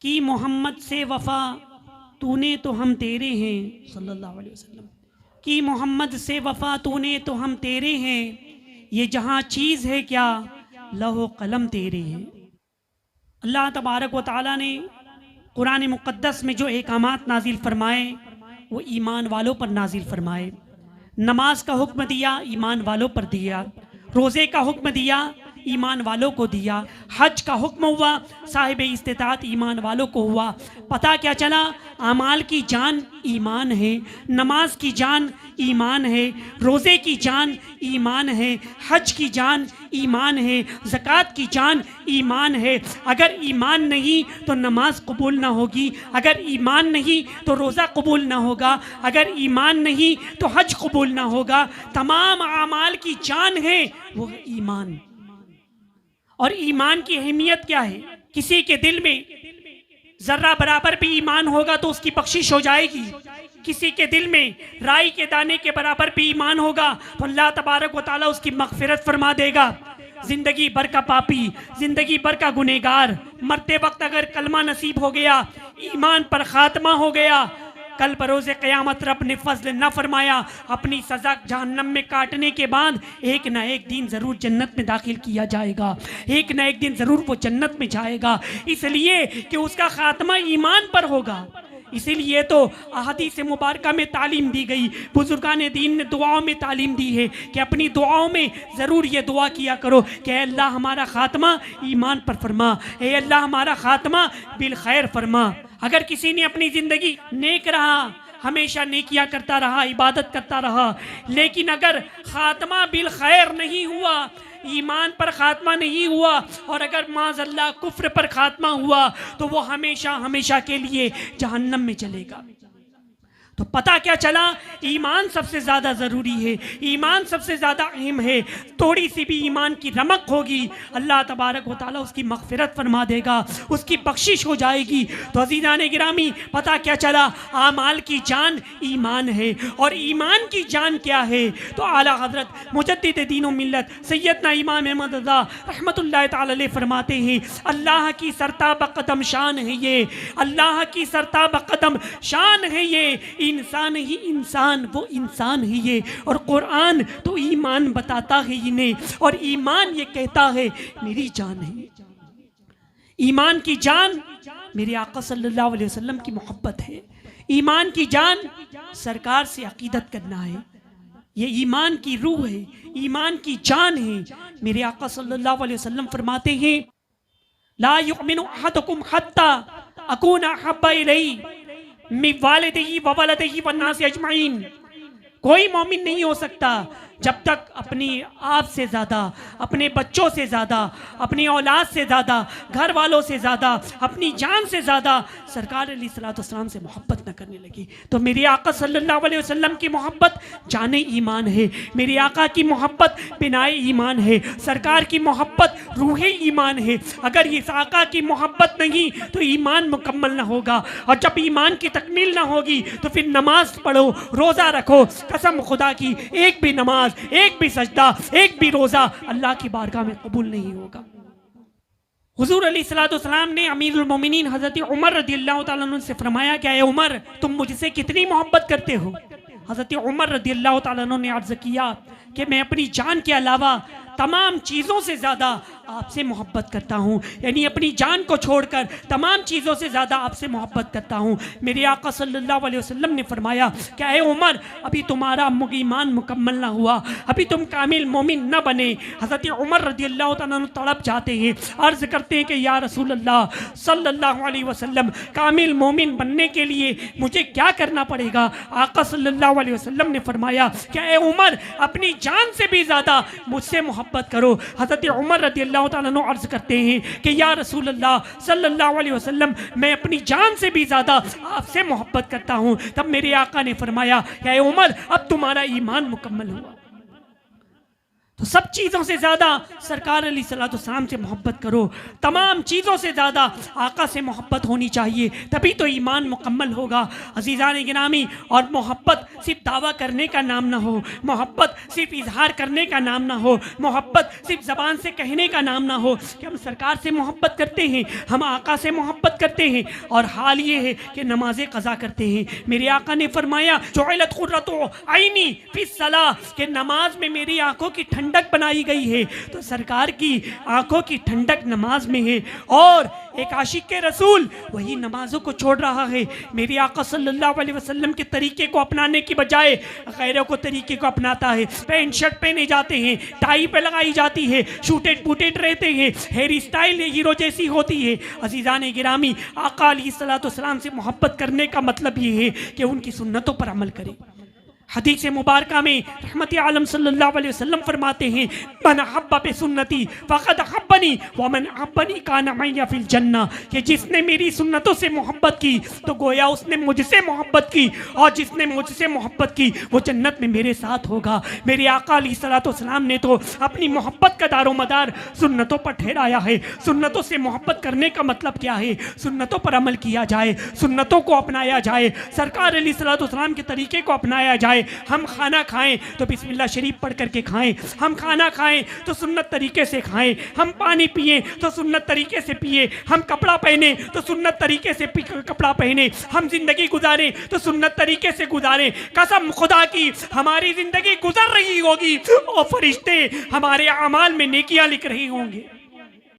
कि मोहम्मद से वफ़ा तूने तो हम तेरे हैं सल्लल्लाहु अलैहि वसल्लम, कि मोहम्मद से वफ़ा तूने तो हम तेरे हैं, ये जहाँ चीज़ है क्या लौह कलम तेरे हैं। अल्लाह तबारक व तआला ने कुरान मुक़द्दस में जो अहकामात नाजिल फरमाए वो ईमान वालों पर नाजिल फरमाए। नमाज का हुक्म दिया, ईमान वालों पर दिया। रोज़े का हुक्म दिया, ईमान वालों को दिया। हज का हुक्म हुआ, साहिब इस्तिताअत ईमान वालों को हुआ। पता क्या चला, अमाल की जान ईमान है, नमाज की जान ईमान है, रोज़े की जान ईमान है, हज की जान ईमान है, ज़कात की जान ईमान है। अगर ईमान नहीं तो नमाज कबूल ना होगी, अगर ईमान नहीं तो रोज़ा कबूल ना होगा, अगर ईमान नहीं तो हज कबूल ना होगा। तमाम अमाल की जान है वो है ईमान। और ईमान की अहमियत क्या है? किसी के दिल में जर्रा बराबर भी ईमान होगा तो उसकी बख्शिश हो जाएगी। किसी के दिल में राई के दाने के बराबर भी ईमान होगा तो अल्लाह तबारक व तआला उसकी मगफिरत फरमा देगा। जिंदगी भर का पापी, जिंदगी भर का गुनहगार, मरते वक्त अगर कलमा नसीब हो गया, ईमान पर खात्मा हो गया, कल बरोज़े क़यामत रब ने फजल न फरमाया, अपनी सज़ा जहन्नम में काटने के बाद एक ना एक दिन ज़रूर जन्नत में दाखिल किया जाएगा, एक ना एक दिन ज़रूर वो जन्नत में जाएगा, इसलिए कि उसका खात्मा ईमान पर होगा। इसीलिए तो अहादीस मुबारका में तालीम दी गई, बुजुर्गान दीन ने दुआओं में तालीम दी है कि अपनी दुआओं में ज़रूर ये दुआ किया करो कि अल्लाह हमारा ख़ात्मा ईमान पर फरमा, ए अल्लाह हमारा ख़ात्मा बिल खैर फरमा। अगर किसी ने अपनी ज़िंदगी नेक रहा, हमेशा नेकियां करता रहा, इबादत करता रहा, लेकिन अगर ख़ात्मा बिल खैर नहीं हुआ, ईमान पर खात्मा नहीं हुआ, और अगर माज़अल्लाह कुफ्र पर खात्मा हुआ तो वो हमेशा हमेशा के लिए जहन्नम में चलेगा। तो पता क्या चला, ईमान सबसे ज़्यादा ज़रूरी है, ईमान सबसे ज़्यादा अहम है। थोड़ी सी भी ईमान की रमक होगी, अल्लाह तबारक व तआला उसकी मग़फ़िरत फरमा देगा, उसकी बख्शिश हो जाएगी। तो अज़ीज़ान गिरामी, पता क्या चला, आमाल की जान ईमान है। और ईमान की जान क्या है? तो आला हज़रत मुजद्दिद दीन व मिल्लत सैयदना इमाम अहमद रज़ा रहमतुल्लाह तआला अलैह फरमाते हैं, अल्लाह की सरताब कदम शान है ये, अल्लाह की सरताब कदम शान है ये, इंसान ही इंसान वो इंसान ही ये। और कुरान तो ईमान बताता है इन्हें, और ईमान ये कहता है मेरी जान है। ईमान की जान मेरे आका सल्लल्लाहु अलैहि वसल्लम की मोहब्बत है। ईमान की जान सरकार से अकीदत करना है, ये ईमान की रूह है, ईमान की जान है। मेरे आका सल्लल्लाहु अलैहि वसल्लम फरमाते हैं, ला युमिनु अहदुकुम हत्ता अकूना अहब्बा इलैहि मिन वालिदिही व वलदिही वन्नास अजमईन। कोई मोमिन नहीं हो सकता जब तक अपनी आप से ज़्यादा, अपने बच्चों से ज़्यादा, अपनी औलाद से ज़्यादा, घर वालों से ज़्यादा, अपनी जान से ज़्यादा सरकार अलैहिस्सलाम से मोहब्बत न करने लगी। तो मेरे आका सल्लल्लाहु अलैहि वसल्लम की मोहब्बत जाने ईमान है, मेरे आका की मोहब्बत बिनाए ईमान है, सरकार की मोहब्बत रूहे ईमान है। अगर इस आका की मोहब्बत नहीं तो ईमान मुकम्मल ना होगा, और जब ईमान की तकमील ना होगी तो फिर नमाज पढ़ो, रोज़ा रखो, कसम खुदा की एक भी नमाज, एक भी सजदा, एक भी रोजा अल्लाह की बारगाह में कबूल नहीं होगा। हुजूर अलैहिस्सलाम ने अमीरुल मोमिनीन हज़रत उमर रज़ियल्लाहु ताला अन्हु से फरमाया, क्या उमर तुम मुझसे कितनी मोहब्बत करते हो? हज़रत उमर रज़ियल्लाहु ताला अन्हु ने अर्ज़ किया कि मैं अपनी जान के अलावा तमाम चीज़ों से ज़्यादा आपसे मोहब्बत करता हूँ, यानी अपनी जान को छोड़कर तमाम चीज़ों से ज़्यादा आपसे मोहब्बत करता हूँ। मेरे आका सल्लल्लाहु अलैहि वसल्लम ने फरमाया, क्या है उमर अभी तुम्हारा ईमान मुकम्मल ना हुआ, अभी तुम कामिल मोमिन न बने। हज़रत उमर रज़ियल्लाहु ताला अन्हु तड़प जाते हैं, अर्ज़ करते हैं कि या रसूल अल्लाह सल्लल्लाहु अलैहि वसल्लम, कामिल मोमिन बनने के लिए मुझे क्या करना पड़ेगा? आका सल्लल्लाहु अलैहि वसल्लम ने फरमाया, क्या है उमर अपनी जान से भी ज़्यादा मुझसे मोहब्बत करो। हज़रत उमर रज़ियल्लाहु ताला अन्हु अर्ज़ करते हैं कि या रसूल अल्लाह सल्लल्लाहु अलैहि वसल्लम, मैं अपनी जान से भी ज़्यादा आपसे मोहब्बत करता हूँ। तब मेरे आका ने फरमाया, क्या उमर अब तुम्हारा ईमान मुकम्मल हुआ। तो सब चीज़ों से ज़्यादा सरकार अलैहिस्सलाम से मोहब्बत करो। तमाम चीज़ों से ज़्यादा आका से मोहब्बत होनी चाहिए, तभी तो ईमान मुकम्मल होगा। अज़ीज़ान गिरामी, और मोहब्बत सिर्फ दावा करने का नाम ना हो, मोहब्बत सिर्फ इजहार करने का नाम ना हो, मोहब्बत सिर्फ ज़बान से कहने का नाम ना हो कि हम सरकार से मोहब्बत करते हैं, हम आका से मोहब्बत करते हैं, और हाल ये है कि नमाज़ें क़ज़ा करते हैं। मेरे आका ने फरमाया जुइलत क़ुर्रतु ऐनी फ़िस्सलाह, कि नमाज में मेरी आंखों की ठंडक बनाई गई है। तो सरकार की आंखों की ठंडक नमाज में है, और एक आशिक के रसूल वही नमाजों को छोड़ रहा है। मेरे आका सल्लल्लाहु अलैहि वसल्लम के तरीके को अपनाने की बजाय गैरों को तरीके को अपनाता है। पैंट शर्ट पहने जाते हैं, टाई पे लगाई जाती है, शूटेड बूटेड रहते हैं, हेयर स्टाइल हीरो जैसी होती है। अजीज़ान गिरामी, आका अलैहिस्सलाम से मोहब्बत करने का मतलब ये है कि उनकी सुन्नतों पर अमल करें। हदीस मुबारका में रहमत आलम सल्लल्लाहु अलैहि वसल्लम फरमाते हैं, मन अहब्बा बिसुन्नती फ़क़द अहब्बनी व मन अहब्बनी कान मइया फ़िल जन्ना, कि जिसने मेरी सुन्नतों से मोहब्बत की तो गोया उसने मुझसे मोहब्बत की, और जिसने मुझसे मोहब्बत की वो जन्नत में मेरे साथ होगा। मेरे आका अलैहिस्सलाम ने तो अपनी मोहब्बत का दारोमदार सुन्नतों पर ठहराया है। सुन्नतों से मोहब्बत करने का मतलब क्या है? सुन्नतों पर अमल किया जाए, सुन्नतों को अपनाया जाए, सरकार अलैहिस्सलाम के तरीके को अपनाया जाए। हम खाना खाएं तो बिस्मिल्लाह शरीफ पढ़ करके खाएं, हम खाना खाएं तो सुन्नत तरीके से खाएं, हम पानी पिए तो सुन्नत तरीके से पिए, हम कपड़ा पहने तो सुन्नत तरीके से कपड़ा पहने, हम जिंदगी गुजारें तो सुन्नत तरीके से गुजारें। कसम खुदा की हमारी जिंदगी गुजर रही होगी और फरिश्ते हमारे अमाल में नेकियां लिख रही होंगे।